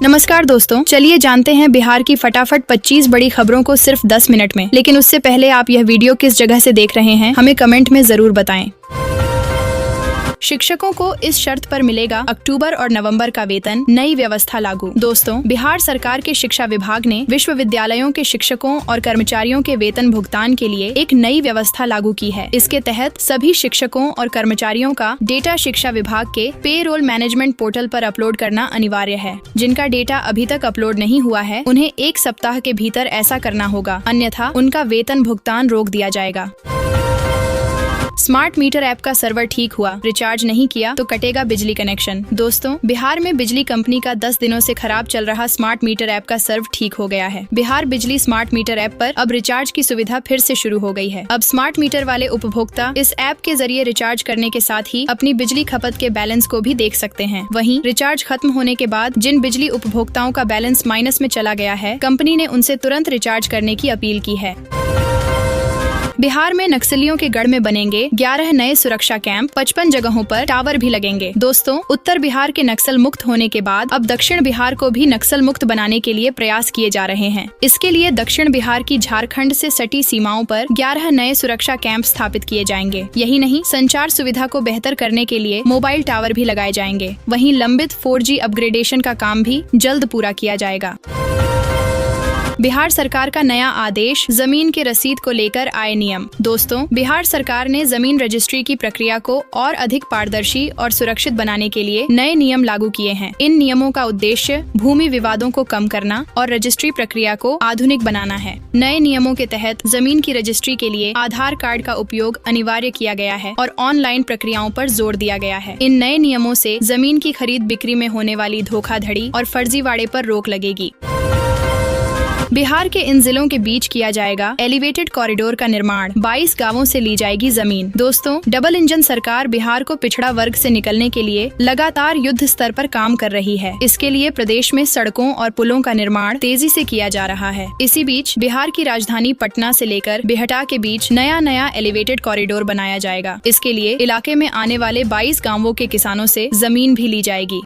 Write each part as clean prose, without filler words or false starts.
नमस्कार दोस्तों, चलिए जानते हैं बिहार की फटाफट 25 बड़ी खबरों को सिर्फ 10 मिनट में। लेकिन उससे पहले आप यह वीडियो किस जगह से देख रहे हैं हमें कमेंट में जरूर बताएं। शिक्षकों को इस शर्त पर मिलेगा अक्टूबर और नवंबर का वेतन, नई व्यवस्था लागू। दोस्तों, बिहार सरकार के शिक्षा विभाग ने विश्वविद्यालयों के शिक्षकों और कर्मचारियों के वेतन भुगतान के लिए एक नई व्यवस्था लागू की है। इसके तहत सभी शिक्षकों और कर्मचारियों का डेटा शिक्षा विभाग के पेरोल मैनेजमेंट पोर्टल पर अपलोड करना अनिवार्य है। जिनका डेटा अभी तक अपलोड नहीं हुआ है उन्हें 1 सप्ताह के भीतर ऐसा करना होगा, अन्यथा उनका वेतन भुगतान रोक दिया जाएगा। स्मार्ट मीटर ऐप का सर्वर ठीक हुआ, रिचार्ज नहीं किया तो कटेगा बिजली कनेक्शन। दोस्तों, बिहार में बिजली कंपनी का 10 दिनों से खराब चल रहा स्मार्ट मीटर ऐप का सर्वर ठीक हो गया है। बिहार बिजली स्मार्ट मीटर ऐप पर अब रिचार्ज की सुविधा फिर से शुरू हो गई है। अब स्मार्ट मीटर वाले उपभोक्ता इस ऐप के जरिए रिचार्ज करने के साथ ही अपनी बिजली खपत के बैलेंस को भी देख सकते हैं। वहीं रिचार्ज खत्म होने के बाद जिन बिजली उपभोक्ताओं का बैलेंस माइनस में चला गया है, कंपनी ने उनसे तुरंत रिचार्ज करने की अपील की है। बिहार में नक्सलियों के गढ़ में बनेंगे 11 नए सुरक्षा कैंप, 55 जगहों पर टावर भी लगेंगे। दोस्तों, उत्तर बिहार के नक्सल मुक्त होने के बाद अब दक्षिण बिहार को भी नक्सल मुक्त बनाने के लिए प्रयास किए जा रहे हैं। इसके लिए दक्षिण बिहार की झारखंड से सटी सीमाओं पर 11 नए सुरक्षा कैंप स्थापित किए जाएंगे। यही नहीं, संचार सुविधा को बेहतर करने के लिए मोबाइल टावर भी लगाए जाएंगे। वहीं लंबित 4G अपग्रेडेशन का काम भी जल्द पूरा किया जाएगा। बिहार सरकार का नया आदेश, जमीन के रसीद को लेकर आए नियम। दोस्तों, बिहार सरकार ने जमीन रजिस्ट्री की प्रक्रिया को और अधिक पारदर्शी और सुरक्षित बनाने के लिए नए नियम लागू किए हैं। इन नियमों का उद्देश्य भूमि विवादों को कम करना और रजिस्ट्री प्रक्रिया को आधुनिक बनाना है। नए नियमों के तहत जमीन की रजिस्ट्री के लिए आधार कार्ड का उपयोग अनिवार्य किया गया है और ऑनलाइन प्रक्रियाओं पर जोर दिया गया है। इन नए नियमों से जमीन की खरीद बिक्री में होने वाली धोखाधड़ी और फर्जीवाड़े पर रोक लगेगी। बिहार के इन जिलों के बीच किया जाएगा एलिवेटेड कॉरिडोर का निर्माण, 22 गांवों से ली जाएगी जमीन। दोस्तों, डबल इंजन सरकार बिहार को पिछड़ा वर्ग से निकलने के लिए लगातार युद्ध स्तर पर काम कर रही है। इसके लिए प्रदेश में सड़कों और पुलों का निर्माण तेजी से किया जा रहा है। इसी बीच बिहार की राजधानी पटना से लेकर बिहटा के बीच नया एलिवेटेड कॉरिडोर बनाया जाएगा। इसके लिए इलाके में आने वाले 22 गाँवों के किसानों से जमीन भी ली जाएगी।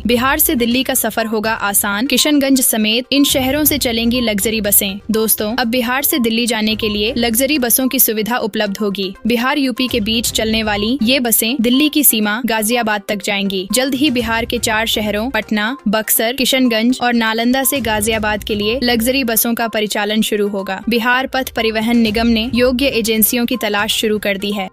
बिहार से दिल्ली का सफर होगा आसान, किशनगंज समेत इन शहरों से चलेंगी लग्जरी बसें। दोस्तों, अब बिहार से दिल्ली जाने के लिए लग्जरी बसों की सुविधा उपलब्ध होगी। बिहार यूपी के बीच चलने वाली ये बसें दिल्ली की सीमा गाजियाबाद तक जाएंगी। जल्द ही बिहार के 4 शहरों पटना, बक्सर, किशनगंज और नालंदा से गाजियाबाद के लिए लग्जरी बसों का परिचालन शुरू होगा। बिहार पथ परिवहन निगम ने योग्य एजेंसियों की तलाश शुरू कर दी है।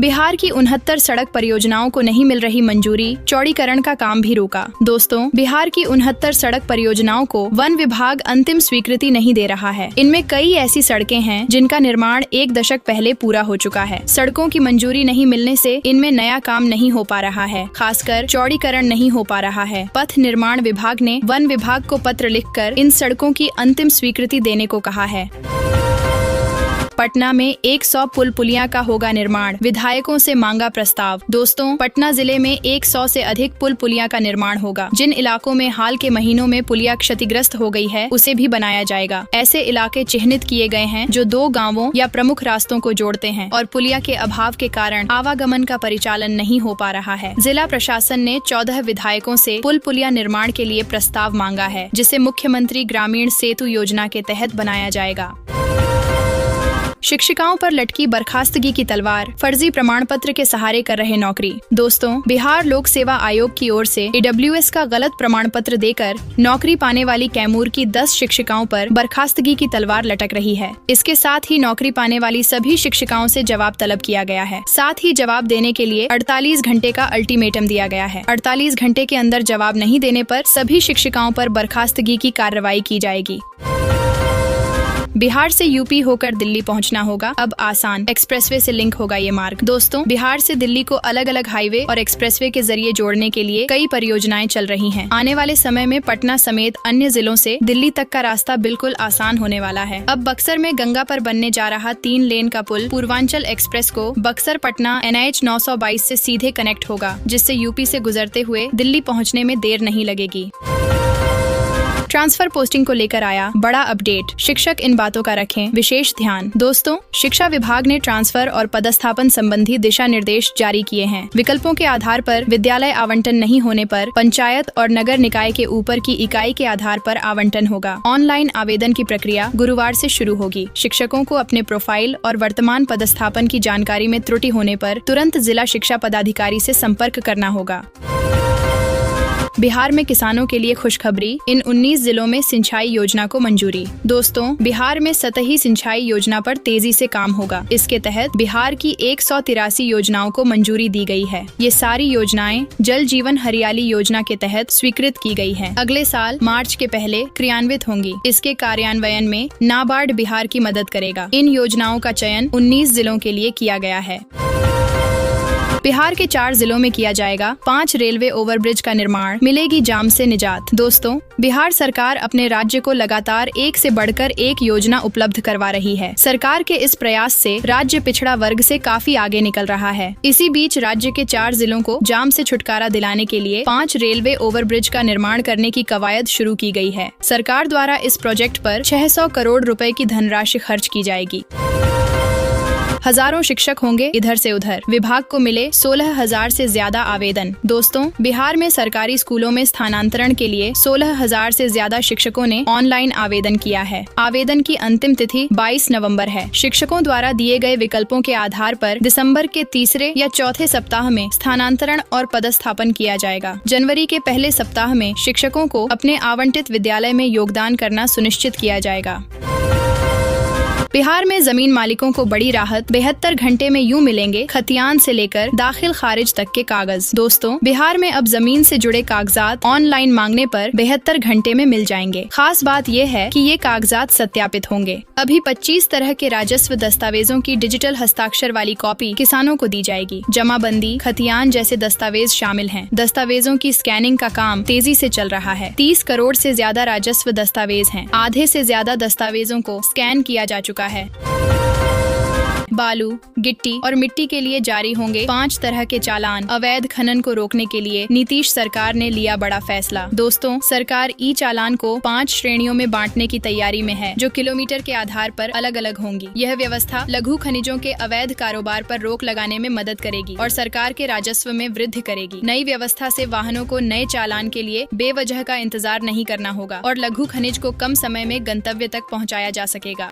बिहार की 69 सड़क परियोजनाओं को नहीं मिल रही मंजूरी, चौड़ीकरण का काम भी रोका। दोस्तों, बिहार की 69 सड़क परियोजनाओं को वन विभाग अंतिम स्वीकृति नहीं दे रहा है। इनमें कई ऐसी सड़कें हैं जिनका निर्माण 1 दशक पहले पूरा हो चुका है। सड़कों की मंजूरी नहीं मिलने से इनमें नया काम नहीं हो पा रहा है, खासकर चौड़ीकरण नहीं हो पा रहा है। पथ निर्माण विभाग ने वन विभाग को पत्र लिखकर इन सड़कों की अंतिम स्वीकृति देने को कहा है। पटना में 100 पुल पुलिया का होगा निर्माण, विधायकों से मांगा प्रस्ताव। दोस्तों, पटना जिले में 100 से अधिक पुल पुलिया का निर्माण होगा। जिन इलाकों में हाल के महीनों में पुलिया क्षतिग्रस्त हो गई है उसे भी बनाया जाएगा। ऐसे इलाके चिन्हित किए गए हैं जो 2 गांवों या प्रमुख रास्तों को जोड़ते हैं और पुलिया के अभाव के कारण आवागमन का परिचालन नहीं हो पा रहा है। जिला प्रशासन ने 14 विधायकों से पुल पुलिया निर्माण के लिए प्रस्ताव मांगा है, जिसे मुख्यमंत्री ग्रामीण सेतु योजना के तहत बनाया जाएगा। शिक्षिकाओं पर लटकी बर्खास्तगी की तलवार, फर्जी प्रमाण पत्र के सहारे कर रहे नौकरी। दोस्तों, बिहार लोक सेवा आयोग की ओर से AWS का गलत प्रमाण पत्र देकर नौकरी पाने वाली कैमूर की 10 शिक्षिकाओं पर बर्खास्तगी की तलवार लटक रही है। इसके साथ ही नौकरी पाने वाली सभी शिक्षिकाओं से जवाब तलब किया गया है। साथ ही जवाब देने के लिए 48 घंटे का अल्टीमेटम दिया गया है। 48 घंटे के अंदर जवाब नहीं देने पर सभी शिक्षिकाओं पर बर्खास्तगी की कार्रवाई की जाएगी। बिहार से यूपी होकर दिल्ली पहुंचना होगा अब आसान, एक्सप्रेसवे से लिंक होगा ये मार्ग। दोस्तों, बिहार से दिल्ली को अलग अलग हाईवे और एक्सप्रेसवे के जरिए जोड़ने के लिए कई परियोजनाएं चल रही हैं। आने वाले समय में पटना समेत अन्य जिलों से दिल्ली तक का रास्ता बिल्कुल आसान होने वाला है। अब बक्सर में गंगा पर बनने जा रहा 3 लेन का पुल पूर्वांचल एक्सप्रेस को बक्सर पटना NH 922 से सीधे कनेक्ट होगा, जिससे यूपी से गुजरते हुए दिल्ली पहुँचने में देर नहीं लगेगी। ट्रांसफर पोस्टिंग को लेकर आया बड़ा अपडेट। शिक्षक इन बातों का रखें विशेष ध्यान। दोस्तों, शिक्षा विभाग ने ट्रांसफर और पदस्थापन संबंधी दिशा निर्देश जारी किए हैं। विकल्पों के आधार पर विद्यालय आवंटन नहीं होने पर पंचायत और नगर निकाय के ऊपर की इकाई के आधार पर आवंटन होगा। ऑनलाइन आवेदन की प्रक्रिया गुरुवार से शुरू होगी। शिक्षकों को अपने प्रोफाइल और वर्तमान पदस्थापन की जानकारी में त्रुटि होने पर तुरंत जिला शिक्षा पदाधिकारी से संपर्क करना होगा। बिहार में किसानों के लिए खुशखबरी, इन 19 जिलों में सिंचाई योजना को मंजूरी। दोस्तों, बिहार में सतही सिंचाई योजना पर तेजी से काम होगा। इसके तहत बिहार की 183 योजनाओं को मंजूरी दी गई है। ये सारी योजनाएं जल जीवन हरियाली योजना के तहत स्वीकृत की गई है। अगले साल मार्च के पहले क्रियान्वित होंगी। इसके कार्यान्वयन में नाबार्ड बिहार की मदद करेगा। इन योजनाओं का चयन 19 जिलों के लिए किया गया है। बिहार के 4 जिलों में किया जाएगा 5 रेलवे ओवरब्रिज का निर्माण, मिलेगी जाम से निजात। दोस्तों, बिहार सरकार अपने राज्य को लगातार एक से बढ़कर एक योजना उपलब्ध करवा रही है। सरकार के इस प्रयास से राज्य पिछड़ा वर्ग से काफी आगे निकल रहा है। इसी बीच राज्य के 4 जिलों को जाम से छुटकारा दिलाने के लिए 5 रेलवे ओवरब्रिज का निर्माण करने की कवायद शुरू की गई है। सरकार द्वारा इस प्रोजेक्ट पर 600 करोड़ रुपए की धनराशि खर्च की जाएगी। हजारों शिक्षक होंगे इधर से उधर, विभाग को मिले 16,000 से ज्यादा आवेदन। दोस्तों, बिहार में सरकारी स्कूलों में स्थानांतरण के लिए 16,000 से ज्यादा शिक्षकों ने ऑनलाइन आवेदन किया है। आवेदन की अंतिम तिथि 22 नवंबर है। शिक्षकों द्वारा दिए गए विकल्पों के आधार पर दिसंबर के तीसरे या चौथे सप्ताह में स्थानांतरण और पदस्थापन किया जाएगा। जनवरी के पहले सप्ताह में शिक्षकों को अपने आवंटित विद्यालय में योगदान करना सुनिश्चित किया जाएगा। बिहार में जमीन मालिकों को बड़ी राहत, 72 घंटे में यूं मिलेंगे खतियान से लेकर दाखिल खारिज तक के कागज। दोस्तों, बिहार में अब जमीन से जुड़े कागजात ऑनलाइन मांगने पर 72 घंटे में मिल जाएंगे। खास बात ये है कि ये कागजात सत्यापित होंगे। अभी 25 तरह के राजस्व दस्तावेजों की डिजिटल हस्ताक्षर वाली कॉपी किसानों को दी जाएगी। जमाबंदी, खतियान जैसे दस्तावेज शामिल हैं। दस्तावेजों की स्कैनिंग का काम तेजी से चल रहा है। 30 करोड़ से ज्यादा राजस्व दस्तावेज हैं। आधे से ज्यादा दस्तावेजों को स्कैन किया जा चुका है। बालू, गिट्टी और मिट्टी के लिए जारी होंगे 5 तरह के चालान। अवैध खनन को रोकने के लिए नीतीश सरकार ने लिया बड़ा फैसला। दोस्तों, सरकार ई चालान को 5 श्रेणियों में बांटने की तैयारी में है, जो किलोमीटर के आधार पर अलग अलग होंगी। यह व्यवस्था लघु खनिजों के अवैध कारोबार पर रोक लगाने में मदद करेगी और सरकार के राजस्व में वृद्धि करेगी। नई व्यवस्था से वाहनों को नए चालान के लिए बेवजह का इंतजार नहीं करना होगा और लघु खनिज को कम समय में गंतव्य तक पहुँचाया जा सकेगा।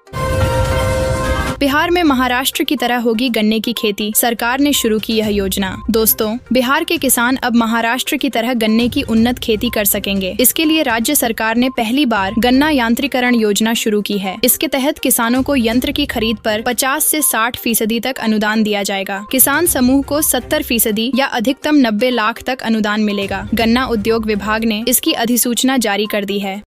बिहार में महाराष्ट्र की तरह होगी गन्ने की खेती, सरकार ने शुरू की यह योजना। दोस्तों, बिहार के किसान अब महाराष्ट्र की तरह गन्ने की उन्नत खेती कर सकेंगे। इसके लिए राज्य सरकार ने पहली बार गन्ना यांत्रिकरण योजना शुरू की है। इसके तहत किसानों को यंत्र की खरीद पर 50 से 60% तक अनुदान दिया जाएगा। किसान समूह को 70% या अधिकतम 90 लाख तक अनुदान मिलेगा। गन्ना उद्योग विभाग ने इसकी अधिसूचना जारी कर दी है।